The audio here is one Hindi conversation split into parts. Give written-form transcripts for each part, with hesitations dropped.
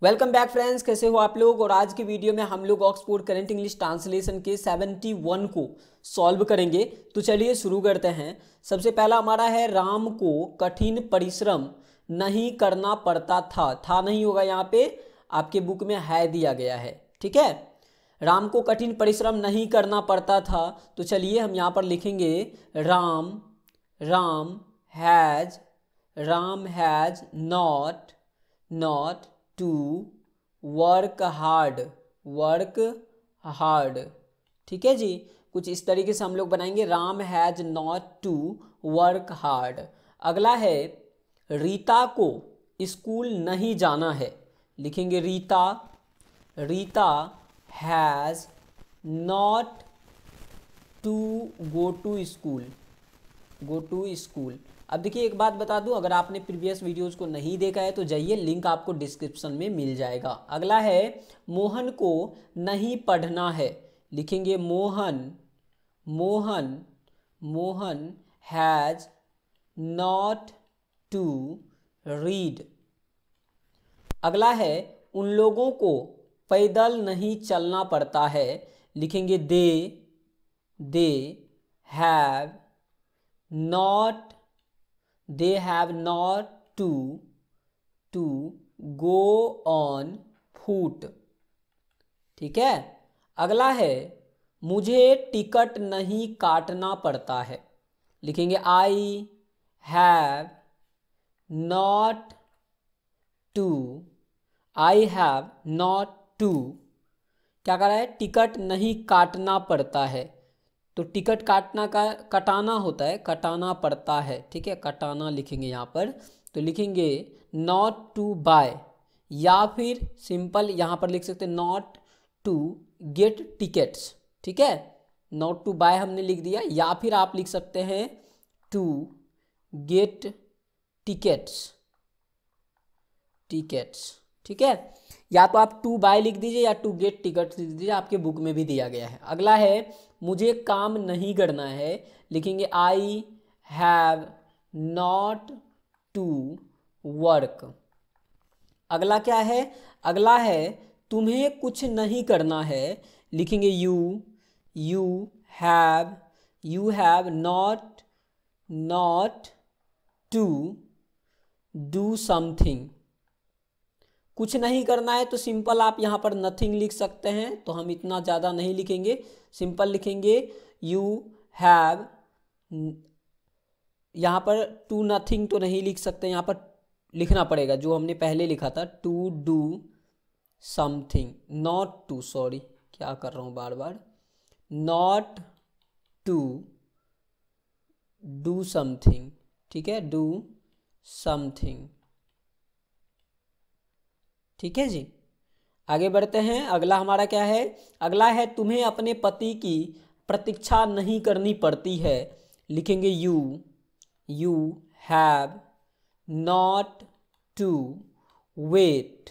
वेलकम बैक फ्रेंड्स, कैसे हो आप लोग। और आज की वीडियो में हम लोग ऑक्सफोर्ड करंट इंग्लिश ट्रांसलेशन के 71 को सॉल्व करेंगे। तो चलिए शुरू करते हैं। सबसे पहला हमारा है, राम को कठिन परिश्रम नहीं करना पड़ता था नहीं होगा, यहाँ पे आपके बुक में है दिया गया है। ठीक है, राम को कठिन परिश्रम नहीं करना पड़ता था। तो चलिए हम यहाँ पर लिखेंगे Ram Ram has not to work hard. ठीक है जी, कुछ इस तरीके से हम लोग बनाएंगे, Ram has not to work hard. अगला है, रीता को स्कूल नहीं जाना है। लिखेंगे Rita has not to go to school. अब देखिए, एक बात बता दूं, अगर आपने प्रीवियस वीडियोस को नहीं देखा है तो जाइए, लिंक आपको डिस्क्रिप्शन में मिल जाएगा। अगला है, मोहन को नहीं पढ़ना है। लिखेंगे Mohan has not to read. अगला है, उन लोगों को पैदल नहीं चलना पड़ता है। लिखेंगे they have not to go on foot. ठीक है। अगला है, मुझे टिकट नहीं काटना पड़ता है। लिखेंगे आई हैव नॉट टू क्या कर रहा है, टिकट नहीं काटना पड़ता है। तो टिकट कटाना होता है, कटाना पड़ता है। ठीक है, कटाना लिखेंगे यहाँ पर। तो लिखेंगे नॉट टू बाय, या फिर सिंपल यहाँ पर लिख सकते हैं नॉट टू गेट टिकट्स। ठीक है, नॉट टू बाय हमने लिख दिया, या फिर आप लिख सकते हैं टू गेट टिकट्स। ठीक है, या तो आप टू बाय लिख दीजिए या टू गेट टिकट लिख दीजिए, आपके बुक में भी दिया गया है। अगला है, मुझे काम नहीं करना है। लिखेंगे I have not to work. अगला क्या है, अगला है, तुम्हें कुछ नहीं करना है। लिखेंगे you have not to do something. कुछ नहीं करना है तो सिंपल आप यहाँ पर नथिंग लिख सकते हैं, तो हम इतना ज़्यादा नहीं लिखेंगे, सिंपल लिखेंगे यू हैव। यहाँ पर टू नथिंग तो नहीं लिख सकते, यहाँ पर लिखना पड़ेगा जो हमने पहले लिखा था, to do something, not to, sorry क्या कर रहा हूँ बार बार, नॉट टू डू समथिंग। ठीक है, डू समथिंग। ठीक है जी, आगे बढ़ते हैं। अगला हमारा क्या है, अगला है, तुम्हें अपने पति की प्रतीक्षा नहीं करनी पड़ती है। लिखेंगे you have not to wait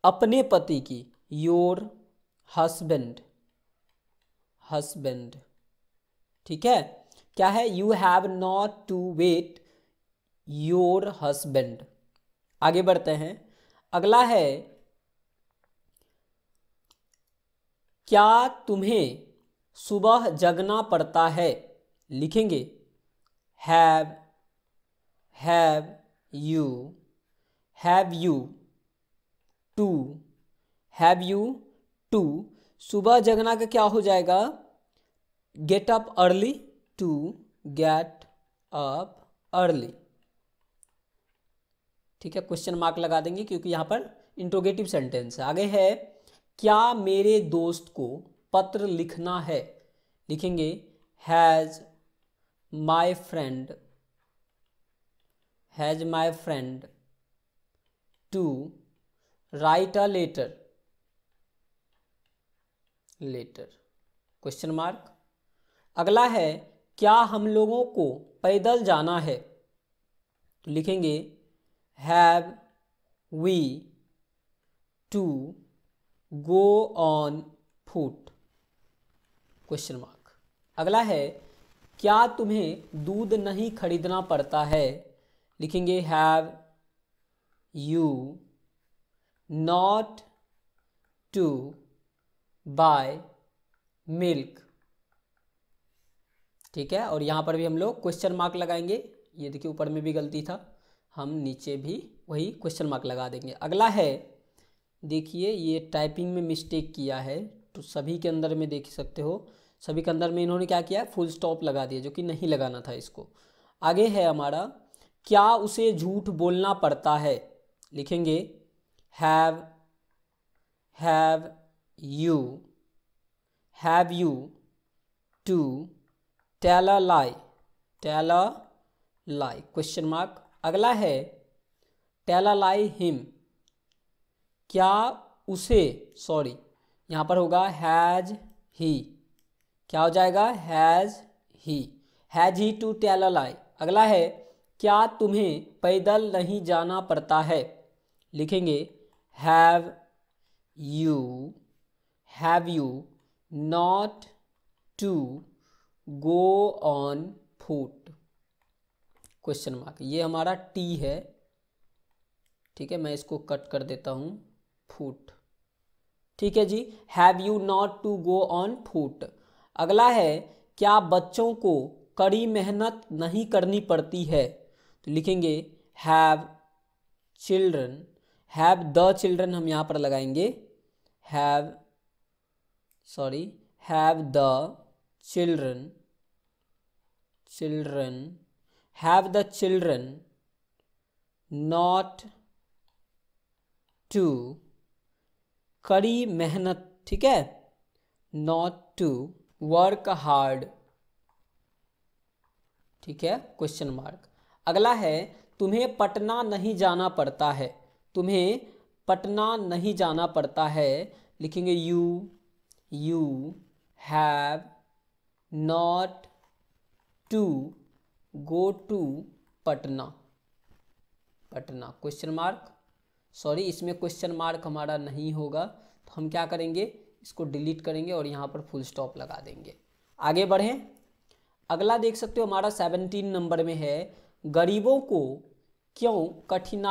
अपने पति की, योर हस्बैंड। ठीक है, क्या है, you have not to wait your husband. आगे बढ़ते हैं। अगला है, क्या तुम्हें सुबह जगना पड़ता है। लिखेंगे हैव यू टू सुबह जगना का क्या हो जाएगा, get up early, to get up early. ठीक है, क्वेश्चन मार्क लगा देंगे क्योंकि यहाँ पर इंट्रोगेटिव सेंटेंस है। आगे है, क्या मेरे दोस्त को पत्र लिखना है। लिखेंगे has my friend to write a letter. Question mark. अगला है, क्या हम लोगों को पैदल जाना है। लिखेंगे have we to go on foot. Question mark. अगला है, क्या तुम्हें दूध नहीं खरीदना पड़ता है। लिखेंगे have you not to buy milk. ठीक है, और यहाँ पर भी हम लोग क्वेश्चन मार्क लगाएंगे। ये देखिए ऊपर में भी गलती था, हम नीचे भी वही क्वेश्चन मार्क लगा देंगे। अगला है, देखिए ये टाइपिंग में मिस्टेक किया है, तो सभी के अंदर में देख सकते हो, सभी के अंदर में इन्होंने क्या किया, फुल स्टॉप लगा दिया, जो कि नहीं लगाना था इसको। आगे है हमारा, क्या उसे झूठ बोलना पड़ता है। लिखेंगे have you have you to tell a lie, tell a lie question mark. अगला है टेल अ लाई हिम, क्या उसे, सॉरी यहाँ पर होगा हैज ही, क्या हो जाएगा has he to tell a lie. अगला है, क्या तुम्हें पैदल नहीं जाना पड़ता है। लिखेंगे have you not to go on foot question mark. ये हमारा टी है, ठीक है, मैं इसको कट कर देता हूँ, फुट। ठीक है जी, have you not to go on foot. अगला है, क्या बच्चों को कड़ी मेहनत नहीं करनी पड़ती है। तो लिखेंगे हैव द चिल्ड्रन हम यहाँ पर लगाएंगे, have the children not to कड़ी मेहनत, ठीक है, नॉट टू वर्क हार्ड, ठीक है, क्वेश्चन मार्क। अगला है, तुम्हें पटना नहीं जाना पड़ता है। तुम्हें पटना नहीं जाना पड़ता है। लिखेंगे you have not to go to Patna question mark. Sorry, इसमें क्वेश्चन मार्क हमारा नहीं होगा, तो हम क्या करेंगे, इसको डिलीट करेंगे और यहाँ पर फुल स्टॉप लगा देंगे। आगे बढ़ें। अगला देख सकते हो हमारा 17 नंबर में है, गरीबों को क्यों कठिन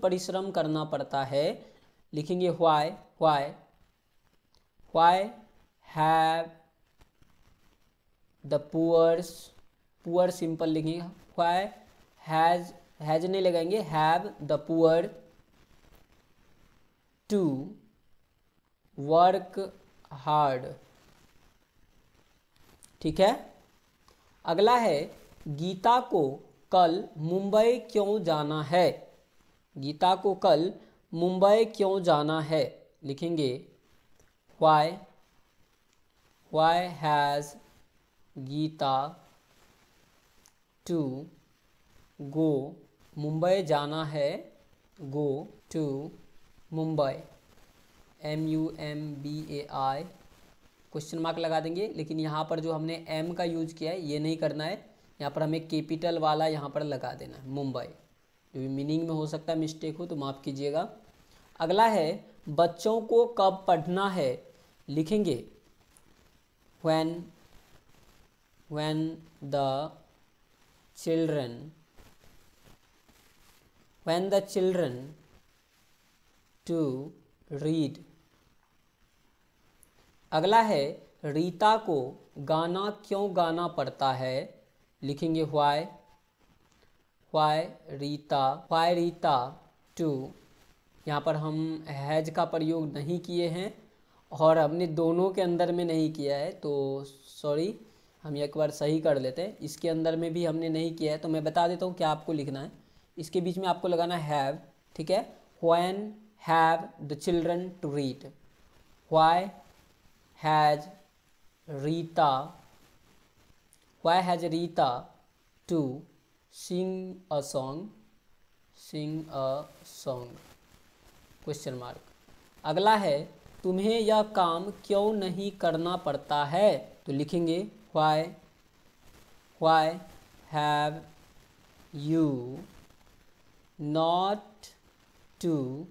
परिश्रम करना पड़ता है। लिखेंगे why have the poor simple लिखेंगे, व्हाई हैज नहीं लगाएंगे, have the poor to work hard. ठीक है, अगला है, गीता को कल मुंबई क्यों जाना है। गीता को कल मुंबई क्यों जाना है। लिखेंगे why has Gita to go, Mumbai जाना है, go to Mumbai, MUMBAI question mark लगा देंगे। लेकिन यहाँ पर जो हमने एम का यूज़ किया है ये नहीं करना है, यहाँ पर हमें कैपिटल वाला यहाँ पर लगा देना है, मुंबई। जो भी मीनिंग में हो सकता है मिस्टेक हो तो माफ़ कीजिएगा। अगला है, बच्चों को कब पढ़ना है। लिखेंगे when the children to read। अगला है, रीता को गाना क्यों गाना पड़ता है। लिखेंगे व्हाई रीता टू, यहाँ पर हम हैज का प्रयोग नहीं किए हैं और हमने दोनों के अंदर में नहीं किया है, तो सॉरी, हम एक बार सही कर लेते हैं। इसके अंदर में भी हमने नहीं किया है, तो मैं बता देता हूँ क्या आपको लिखना है। इसके बीच में आपको लगाना हैव, ठीक है, when have the children to read, why has Rita to sing a song question mark. अगला है, तुम्हें यह काम क्यों नहीं करना पड़ता है। तो लिखेंगे why have you not to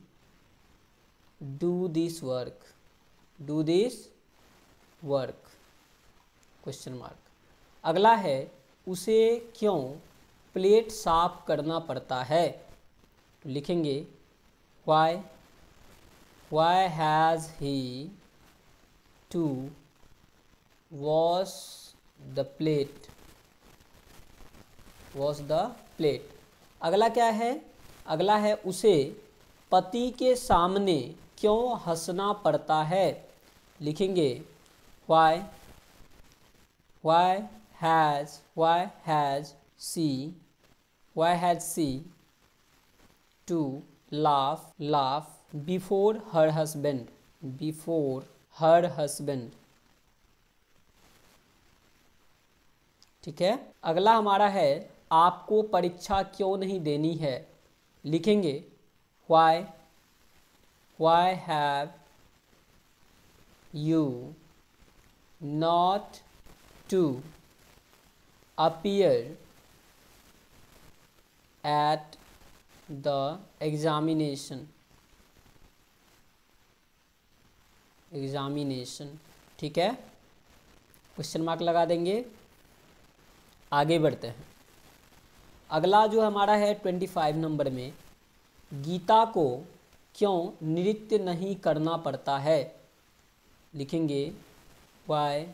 do this work question mark. अगला है, उसे क्यों प्लेट साफ करना पड़ता है? तो लिखेंगे why has he to wash the plate. अगला क्या है? अगला है उसे पति के सामने क्यों हंसना पड़ता है? लिखेंगे why has she to laugh before her husband. ठीक है। अगला हमारा है आपको परीक्षा क्यों नहीं देनी है? लिखेंगे why have you not to appear at the examination. ठीक है, क्वेश्चन मार्क लगा देंगे। आगे बढ़ते हैं। अगला जो हमारा है 25 नंबर में, गीता को क्यों नृत्य नहीं करना पड़ता है? लिखेंगे why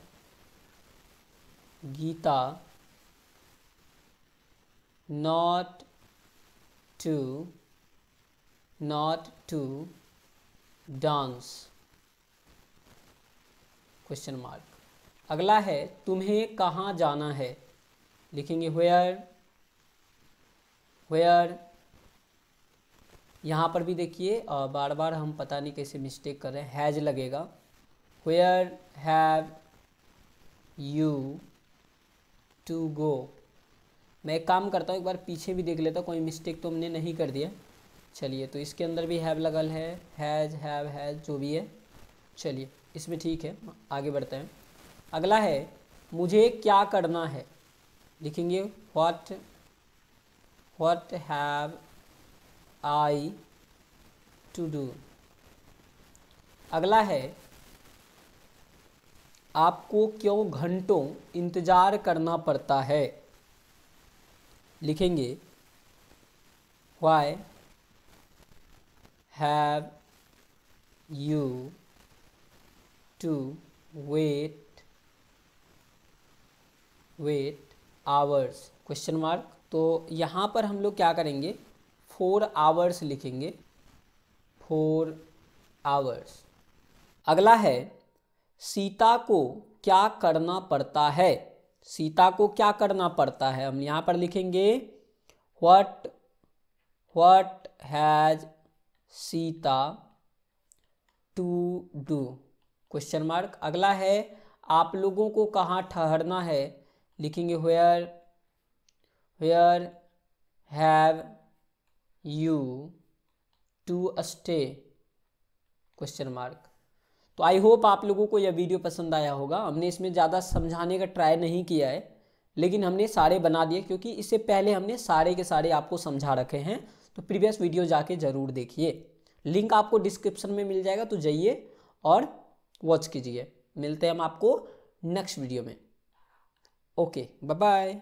Gita not to dance. Question mark. अगला है तुम्हें कहाँ जाना है? लिखेंगे वेयर। यहाँ पर भी देखिए बार बार हम पता नहीं कैसे मिस्टेक कर रहे हैं, हैज़ लगेगा। Where have you to go. मैं एक काम करता हूँ, एक बार पीछे भी देख लेता हूँ कोई मिस्टेक तो हमने नहीं कर दिया। चलिए, तो इसके अंदर भी हैव लगल है, हैज़ जो भी है। चलिए, इसमें ठीक है, आगे बढ़ते हैं। अगला है मुझे क्या करना है? लिखेंगे what have I to do. अगला है आपको क्यों घंटों इंतजार करना पड़ता है? लिखेंगे why have you to wait hours. Question mark. तो यहाँ पर हम लोग क्या करेंगे, 4 आवर्स लिखेंगे, 4 आवर्स। अगला है सीता को क्या करना पड़ता है? सीता को क्या करना पड़ता है? हम यहाँ पर लिखेंगे what has Sita to do. Question mark. अगला है आप लोगों को कहाँ ठहरना है? लिखेंगे where have you to stay. Question mark. तो आई होप आप लोगों को यह वीडियो पसंद आया होगा। हमने इसमें ज़्यादा समझाने का ट्राई नहीं किया है, लेकिन हमने सारे बना दिए, क्योंकि इससे पहले हमने सारे के सारे आपको समझा रखे हैं। तो प्रीवियस वीडियो जाके ज़रूर देखिए, लिंक आपको डिस्क्रिप्शन में मिल जाएगा, तो जाइए और वॉच कीजिए। मिलते हैं हम आपको नेक्स्ट वीडियो में। Okay, bye bye.